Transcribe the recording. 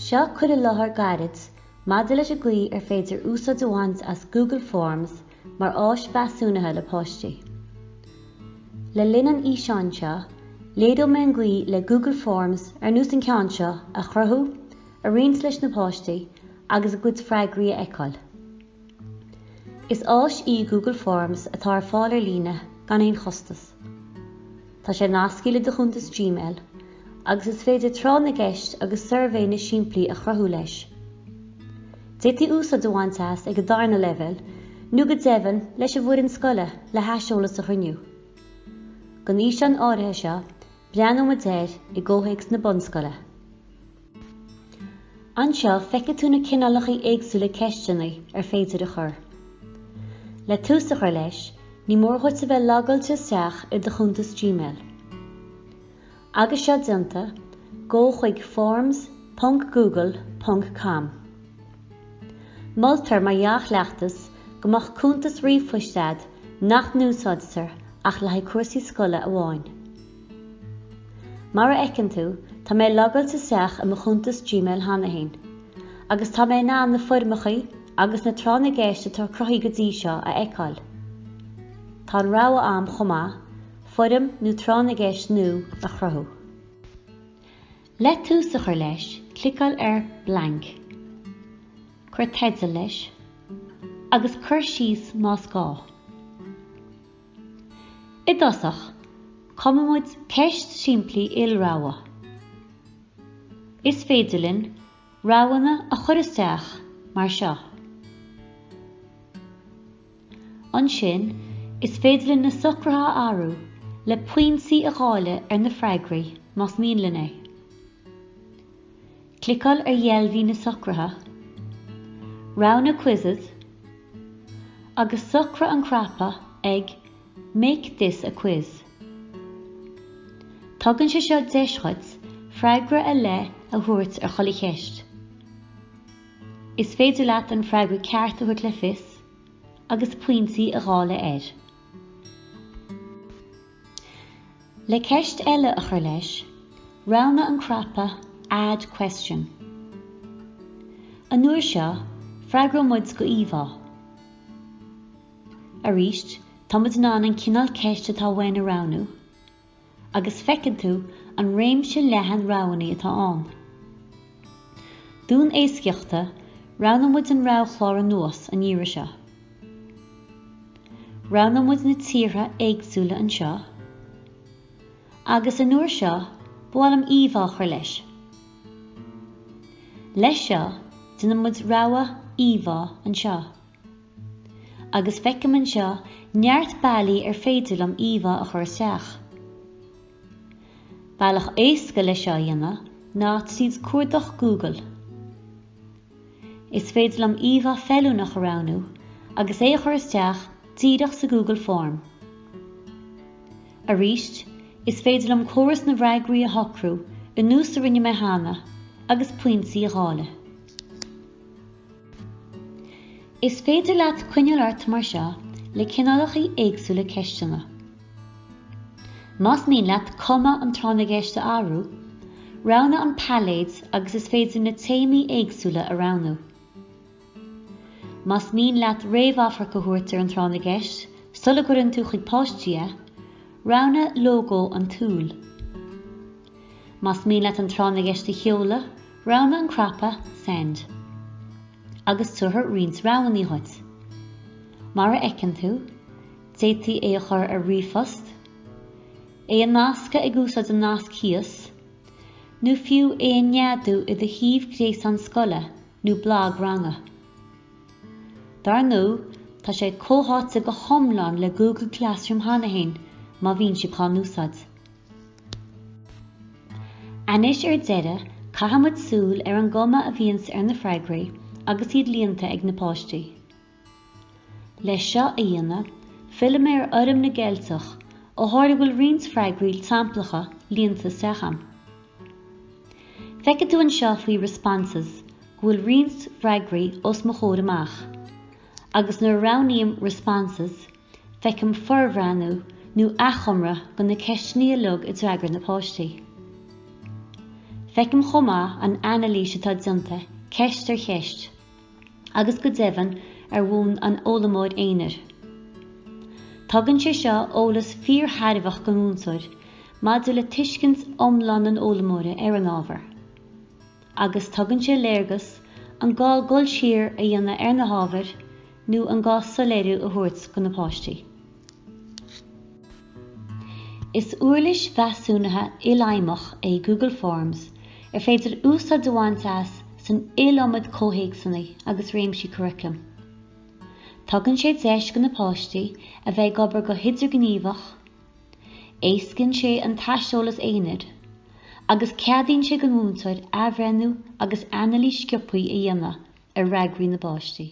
Seo chud a láthair gairid, maidir leis a gcuí ar féidir úsad amhaint as Google Forms mar áis feasúnathe le páistí. Le linn an íseán seo, léadú me an gcuí le Google Forms ar nús an ceann seo a chruthú, a rions leis na páistí agus a gcuid freagraí a fheiceáil. Is áis í Google Forms atá ar fáil ar líne gan éon chostas. Tá sé nascaile de chuntas Gmail, agus is féidir trá na gceist agus survé na siimplí a chruthú leis. Déití úsad amhaint as ag a darna level, nó go deimhin leis a bhuair an scoile le heasolalas a chruinniú. Go níos an áirithe seo, breanú mo déir i ggóthaigs na bunscoile. Anseo feice tú na cineálachaí éagsúla ceisteanna ar féidir a chur. Le tús a chur leis, ní mór chuid sa bheith lagailte isteach i do chuntas Gmail. Agus seo dionta, go chuig forms.google.com. Moltar mar dheach leachtas go mbeadh cúntas riomhphoistead nach núsáidtear ach le cuasaí scoile amháin. Mar a eicin tú, tá mé lagailte isteach am chuntas Gmail hanahéin, agus tá mé ná na foirmachaí agus na trána géiste tar cruthaí go dtí seo a fheiceáil. Tá an rogha am chomá, foirm nó trána géist nó a chruthú. Le tús a chur leis, clicáil ar blank. Cruthaithe leis, agus cur síos más gá. I dosach, cumamuid ceist siimplí il rogha. Is féidirlinn roghanna a chur isteach mar seo. Ansin, is féidirlinn na socrtha áru le poinsaí a gháile ar na freagraí más míonlainn é. Clicáil ar dheilbhí na socrtha, roghanna quizzes, agus socrtha an crappa ag Make this a quiz. Tugann sé seo deischuid freagra a le a thuairt ar chola cheist. Is féidir leat an freagra ceart a thuairt le fios, agus poinsaí a gháile air. Le ceist eile a chur leis, roghanna an crappa Add question. An nuair seo, freagra muid go íomhá. Arís, tá muid ná an cineál ceist atá bhain a roghnaú, agus feicinn tú an réimse leathan roghannaí atá ann. Dún éasceachta, roghanna muid an roghlár an nuas an díire seo. Roghanna muid na tíortha éagsúla an seo, agus an nuair seo, bhuailim íomhá chur leis. Leis seo, duna muid rogha íomhá an seo. Agus feicim an seo neart bailí ar féidir am íomhá a chur isteach. Bailach éasca le seo dhéanana ná tríd cuardach Google. Is féidir am íomhá feiliúnach a roghnaú, agus é a chur isteach tíreach sa Google Form. Arís, is féidir am córas na bhreagraí a hocrú i nús a rinne me hána, agus poinsaí a gháile. Is féidir leat cuinealart mar seo le cineálachaí éagsúla ceisteanna. Más mín leat cuma an trána géiste áru, roghanna an paléids agus is féidir na téimí éagsúla a roghnaú. Más mín leat réamhafrach go thuairt ar an trána géist, sulla gurrann tú chuig páistí, roghanna logo an túl. Más mín leat an trána géiste cheola, roghanna an crappa send. Agus tuair rions roghannaí chuid. Mar a eicinn tú, déití é a chur ar riomhphost, é a nasca ag úsad an nasc chias, nó fiú é a neadú i do híomh gréas an scoile nó blog ranga. Dar nó, tá sé cóháite go thomláin le Google Classroom hanahéin má bhíonn si cá núsad. Anis ar deire, caitheamid súil ar an goma a bhíonn ar na freagraí agus iad líonta ag na páistí. Leis seo a dhéanana, filim ar orm na Gaeltach ó tháinig bhfuil rions freagraí tamplacha líonta stacham. Feicid tú an seo faoi responses bhfuil rions freagraí os mo chóir amach, agus nuair roghnaíonn responses, feicim Foireannú nó achomra go na ceistní a lug i dteagar na páistí. Feicim chomá an analís atá dionta, ceist ar cheist, agus go deimhin ar bhún an ólamóid éanair. Tugann sé seo ólas fíortharbhach go múntóid, maidir le tuiscint iomlán an ólamóide ar an ábhar. Agus tugann sé léargas an gá gol siar a dhéanamh ar na hábhar nó an gá soléiriú a thuairt go na páistí. Is uirlis bheasúnathe ileimach é Google Forms ar féidir úsá dohainteas san ilomad cóhéagsanna agus réimsí curriculum. Tugann sé deis go na páistí a bheith gobar go hidir gníomhach, éascann sé an taisteolalas éanaid, agus ceadaíonn sé go múntóid abhrenú agus analís scioppaí a dhéanamh ar reagraí na páistí.